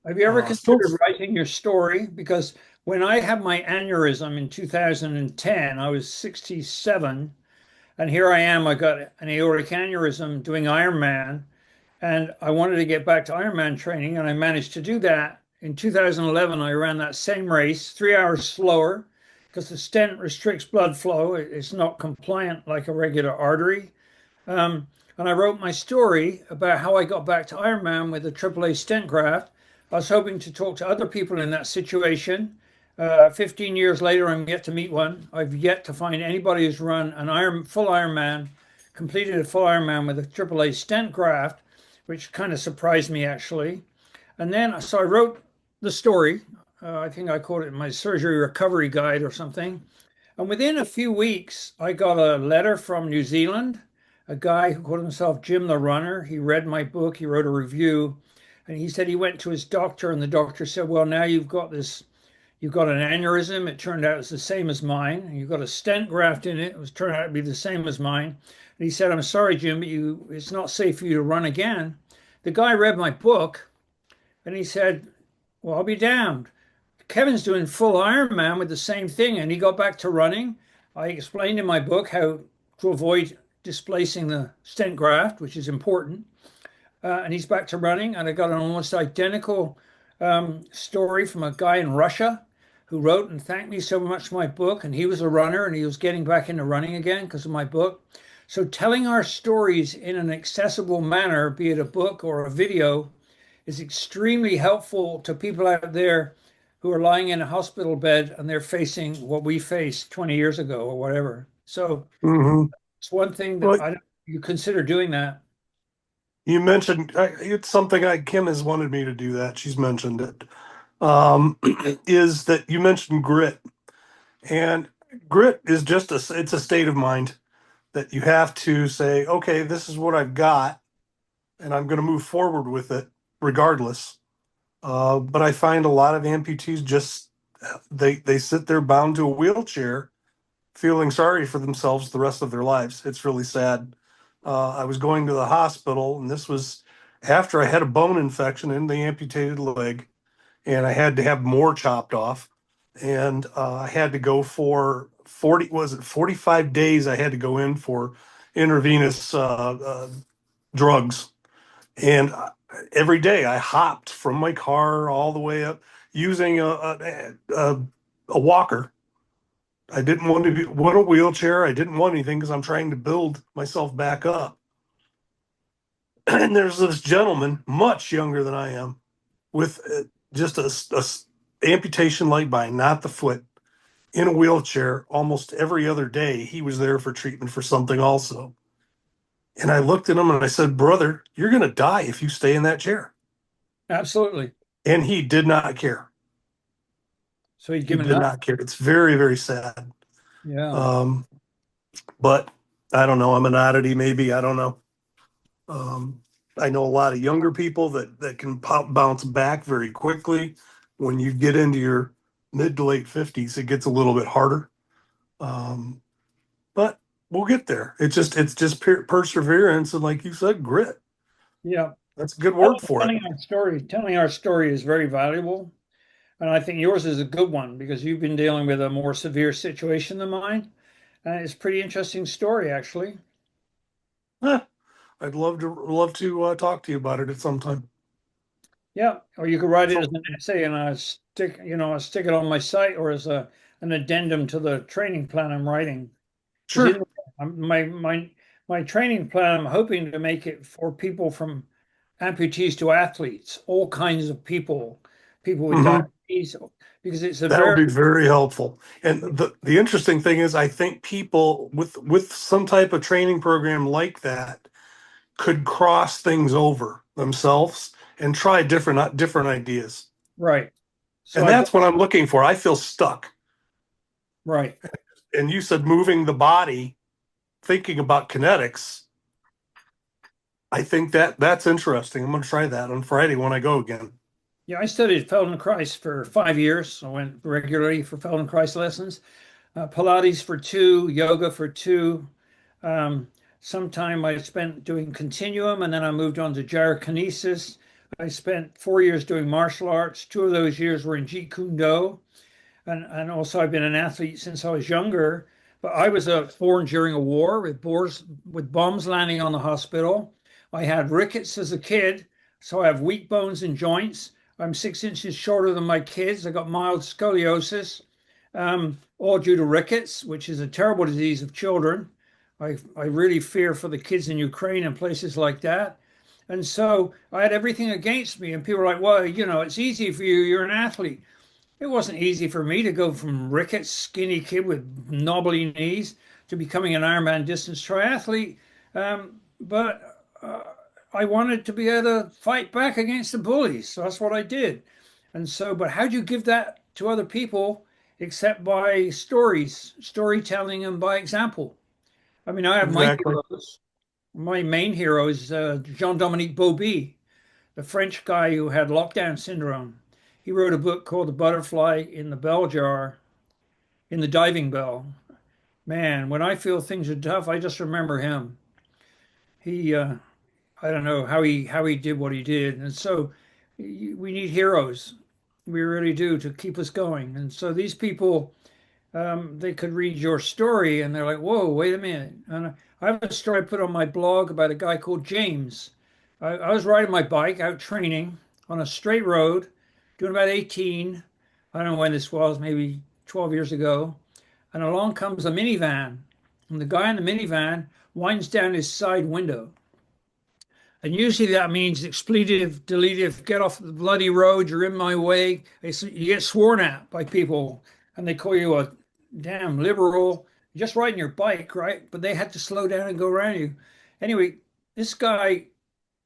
Have you ever still, considered writing your story? Because when I had my aneurysm in 2010, I was 67, and here I am. I got an aortic aneurysm doing Ironman, and I wanted to get back to Ironman training, and I managed to do that. In 2011, I ran that same race, 3 hours slower, because the stent restricts blood flow. It's not compliant like a regular artery. Um, and I wrote my story about how I got back to Ironman with a AAA stent graft. I was hoping to talk to other people in that situation. 15 years later, I'm yet to meet one. I've yet to find anybody who's run full Ironman, completed a full Ironman with a AAA stent graft, which kind of surprised me actually. And then, so I wrote the story. I think I called it my surgery recovery guide or something. And within a few weeks, I got a letter from New Zealand, a guy who called himself Jim the Runner. He read my book, he wrote a review, and he said he went to his doctor, and the doctor said, well, now you've got an aneurysm. It turned out it's the same as mine. And you've got a stent graft in it. It was turned out to be the same as mine. And he said, I'm sorry, Jim, but it's not safe for you to run again. The guy read my book and he said, well, I'll be damned. Kevin's doing full Ironman with the same thing, and he got back to running. I explained in my book how to avoid displacing the stent graft, which is important. And he's back to running. And I got an almost identical story from a guy in Russia who wrote and thanked me so much for my book. And he was a runner and he was getting back into running again because of my book. So telling our stories in an accessible manner, be it a book or a video, is extremely helpful to people out there who are lying in a hospital bed and they're facing what we faced 20 years ago or whatever. So Hmm. it's one thing that Well, I you consider doing that. you mentioned it's something Kim has wanted me to do that. She's mentioned it. Is that you mentioned grit, and grit is just it's a state of mind that you have to say, okay, this is what I've got, and I'm going to move forward with it regardless. But I find a lot of amputees just they sit there bound to a wheelchair, feeling sorry for themselves the rest of their lives. It's really sad. I was going to the hospital, and this was after I had a bone infection in the amputated leg, and I had to have more chopped off, and I had to go for 40. Was it 45 days? I had to go in for intravenous drugs, and every day I hopped from my car all the way up using a walker. I didn't want a wheelchair. I didn't want anything because I'm trying to build myself back up. And there's this gentleman, much younger than I am, with just a amputation like mine, not the foot, in a wheelchair almost every other day. He was there for treatment for something also. And I looked at him and I said, "Brother, you're going to die if you stay in that chair." Absolutely. And he did not care. So you've He given did up. not care. It's very, very sad. Yeah. Um, but I don't know. I'm an oddity, maybe. I don't know. Um, I know a lot of younger people that can bounce back very quickly. When you get into your mid to late 50s, it gets a little bit harder. Um, but we'll get there. It's just perseverance and, like you said, grit. Yeah. That's a good word for it. Telling our story is very valuable. And I think yours is a good one because you've been dealing with a more severe situation than mine. And it's a pretty interesting story, actually. Eh, I'd love to talk to you about it at some time. Yeah. Or you could write it as So an essay and I stick it on my site or as an addendum to the training plan I'm writing. Because sure. in my training plan, I'm hoping to make it for people from amputees to athletes, all kinds of people, people with Hmm. diabetes, because it's a That would very be very helpful. And the interesting thing is, I think people with some type of training program like that could cross things over themselves and try different ideas. right. So And I've that's what I'm looking for. I feel stuck. right. And you said moving the body, thinking about kinetics. I think that's interesting. I'm going to try that on Friday when I go again. Yeah, I studied Feldenkrais for 5 years. I went regularly for Feldenkrais lessons, Pilates for two, yoga for two. Um, Sometime I spent doing continuum, and then I moved on to gyrokinesis. I spent 4 years doing martial arts. 2 of those years were in Jeet Kune Do. And also I've been an athlete since I was younger. But I was born during a war with bombs landing on the hospital. I had rickets as a kid, so I have weak bones and joints. I'm 6 inches shorter than my kids. I got mild scoliosis, all due to rickets, which is a terrible disease of children. I really fear for the kids in Ukraine and places like that. And so I had everything against me. And people were like, well, it's easy for you. You're an athlete. It wasn't easy for me to go from rickets, skinny kid with knobbly knees, to becoming an Ironman distance triathlete. But I wanted to be able to fight back against the bullies. So that's what I did. And so, but how do you give that to other people except by stories, storytelling, and by example? I mean, I have my Exactly. heroes. My main hero is Jean-Dominique Bauby, the French guy who had lockdown syndrome. He wrote a book called The Butterfly in the Bell Jar, in the Diving Bell. Man, when I feel things are tough, I just remember him. He, I don't know how he did what he did, and so we need heroes. We really do to keep us going. And so these people, they could read your story and they're like, "Whoa, wait a minute!" And I have a story I put on my blog about a guy called James. I was riding my bike out training on a straight road, doing about 18. I don't know when this was, maybe 12 years ago. And along comes a minivan. and the guy in the minivan winds down his side window. And usually that means expletive, deletive, get off the bloody road, you're in my way. You get sworn at by people and they call you a damn liberal, just riding your bike, right? But they had to slow down and go around you. Anyway, this guy,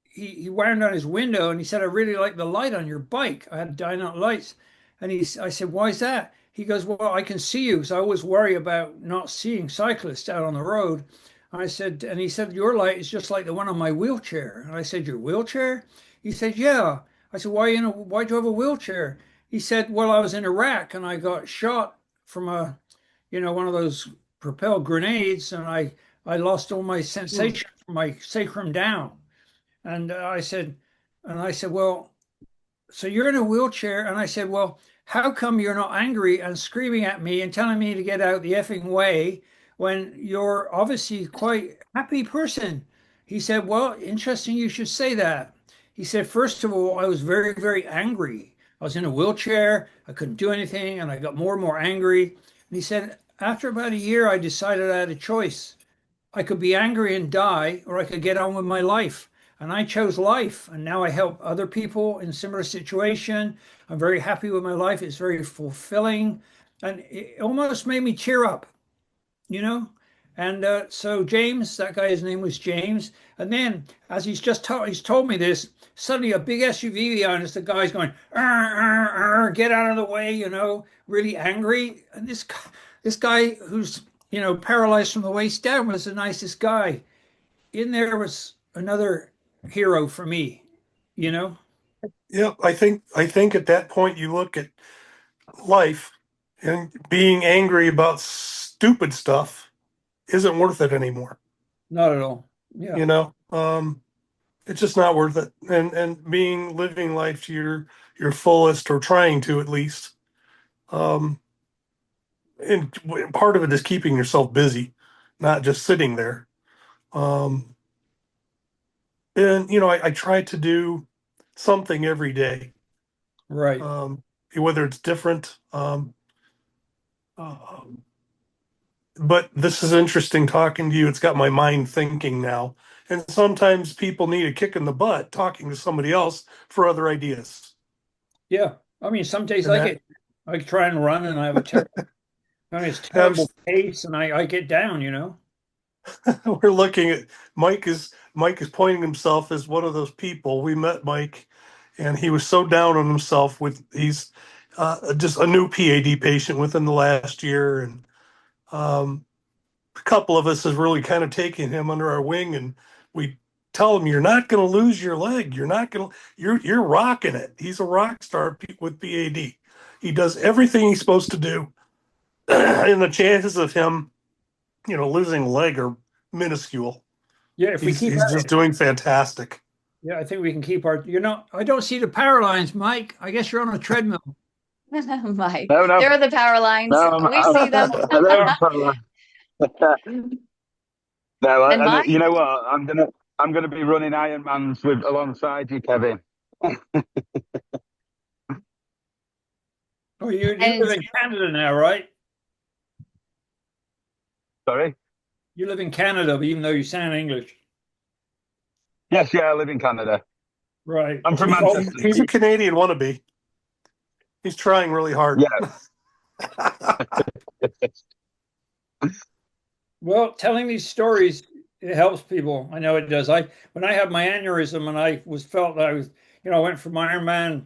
he wound down his window and he said, I really like the light on your bike. I had dyno lights. I said, why is that? He goes, well, I can see you because I always worry about not seeing cyclists out on the road. I said, and he said, your light is just like the one on my wheelchair. And I said, your wheelchair? He said, yeah. I said, why do you have a wheelchair? He said, well, I was in Iraq and I got shot from one of those propelled grenades and I lost all my sensation from my sacrum down. And I said, well, so you're in a wheelchair. And I said, well, how come you're not angry and screaming at me and telling me to get out the effing way when you're obviously quite happy person? He said, well, interesting you should say that. He said, first of all, I was very, very angry. I was in a wheelchair. I couldn't do anything. And I got more and more angry. And he said, after about a year, I decided I had a choice. I could be angry and die, or I could get on with my life. And I chose life. And now I help other people in similar situation. I'm very happy with my life. It's very fulfilling. And it almost made me tear up, you know? And so James, that guy, his name was James. And then as he's told me this, suddenly a big SUV behind us, the guy's going, get out of the way, really angry. And this guy who's, paralyzed from the waist down was the nicest guy. In there was another hero for me, you know? Yeah, I think at that point you look at life and being angry about stupid stuff isn't worth it anymore. Not at all. Yeah. You know, it's just not worth it. And living life to your fullest, or trying to at least. Um, and part of it is keeping yourself busy, not just sitting there. Um, and I try to do something every day, Right. whether it's different. Uh, but this is interesting talking to you. It's got my mind thinking now. And sometimes people need a kick in the butt talking to somebody else for other ideas. Yeah. I mean, some days And I try and run and I have it's that terrible pace and I get down, we're looking at Mike is pointing himself as one of those people. We met Mike, and he was so down on himself he's just a new PAD patient within the last year, and a couple of us have really kind of taken him under our wing, and we tell him, you're not going to lose your leg. You're rocking it. He's a rock star with PAD. He does everything he's supposed to do. And the chances of him, losing a leg are minuscule. Yeah, if we keep He's just doing fantastic. yeah, I think we can keep I don't see the power lines, Mike. I guess you're on a treadmill. Mike, No, no, there are the power lines. no. We see them. No, And and you Mike, know what? I'm gonna be running Ironmans alongside you, Kevin. Oh, you and live in Canada now, right? Sorry. You live in Canada, even though you sound English. Yes, yeah, I live in Canada. Right. I'm from Well, Manchester. he's a Canadian wannabe. He's trying really hard. Yeah. Well, telling these stories, it helps people. I know it does. When I had my aneurysm and felt that I went from Ironman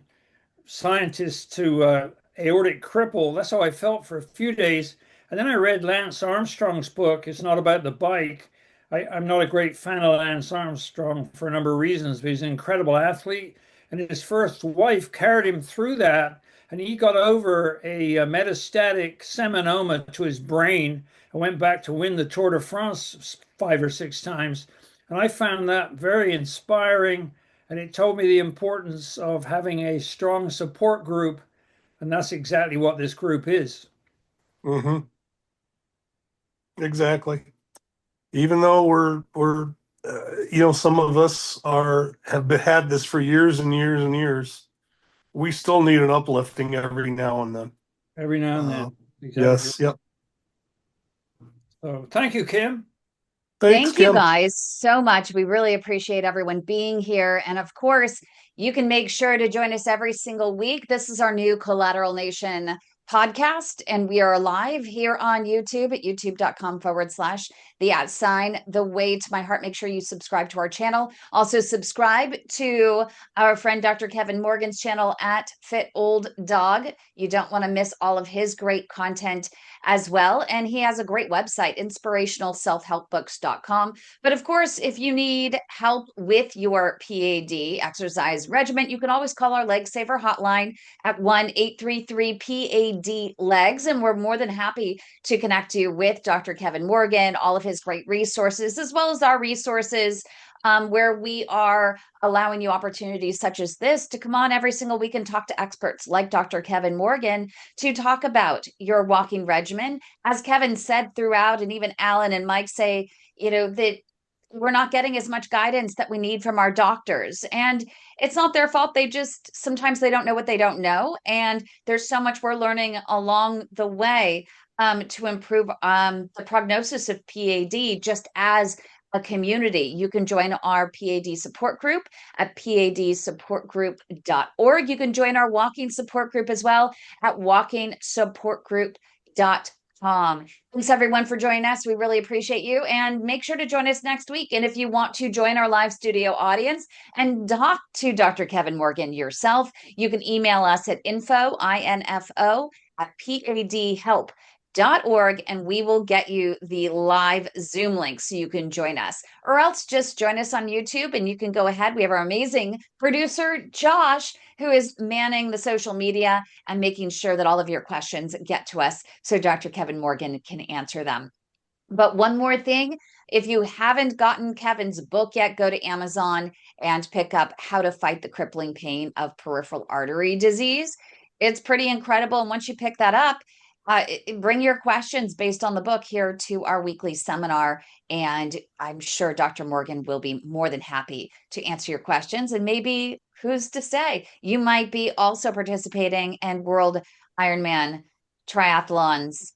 scientist to aortic cripple. That's how I felt for a few days. And then I read Lance Armstrong's book. It's not about the bike. I'm not a great fan of Lance Armstrong for a number of reasons, but he's an incredible athlete. And his first wife carried him through that. And he got over a metastatic seminoma to his brain and went back to win the Tour de France 5 or 6 times. And I found that very inspiring. And it told me the importance of having a strong support group. And that's exactly what this group is. Mm-hmm. Exactly. Even though some of us had this for years and years and years, we still need an uplifting every now and then. Every now and Uh, then. Exactly. yes. Yep. So thank you, Kim. Thanks, Thank you Kim. guys so much. We really appreciate everyone being here. And of course, you can make sure to join us every single week. This is our new Collateral Nation podcast, and we are live here on YouTube at youtube.com/the @ the way to my heart. Make sure you subscribe to our channel. Also, subscribe to our friend Dr. Kevin Morgan's channel at Fit Old Dog. You don't want to miss all of his great content as well. And he has a great website, inspirationalselfhelpbooks.com. But of course, if you need help with your PAD exercise regimen, you can always call our Leg Saver hotline at 1-833-PAD legs. And we're more than happy to connect you with Dr. Kevin Morgan, all of his great resources, as well as our resources, where we are allowing you opportunities such as this to come on every single week and talk to experts like Dr. Kevin Morgan to talk about your walking regimen. As Kevin said throughout, and even Alan and Mike say, that we're not getting as much guidance that we need from our doctors. And it's not their fault. Sometimes they don't know what they don't know. And there's so much we're learning along the way to improve the prognosis of PAD just as a community. You can join our PAD support group at padsupportgroup.org. You can join our walking support group as well at walkingsupportgroup.com. Thanks everyone for joining us. We really appreciate you, and make sure to join us next week. And if you want to join our live studio audience and talk to Dr. Kevin Morgan yourself, you can email us at info at padhelp.org, and we will get you the live Zoom link so you can join us. Or else just join us on YouTube and you can go ahead. We have our amazing producer, Josh, who is manning the social media and making sure that all of your questions get to us so Dr. Kevin Morgan can answer them. But one more thing, if you haven't gotten Kevin's book yet, go to Amazon and pick up How to Fight the Crippling Pain of Peripheral Artery Disease. It's pretty incredible. And once you pick that up, bring your questions based on the book here to our weekly seminar. And I'm sure Dr. Morgan will be more than happy to answer your questions. And maybe, who's to say, you might be also participating in World Ironman triathlons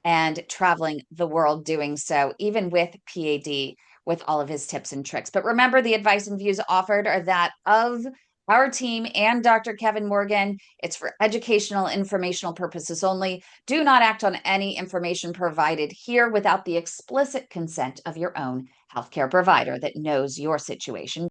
and traveling the world doing so, even with PAD, with all of his tips and tricks. But remember, the advice and views offered are that of our team and Dr. Kevin Morgan. It's for educational, informational purposes only. Do not act on any information provided here without the explicit consent of your own healthcare provider that knows your situation.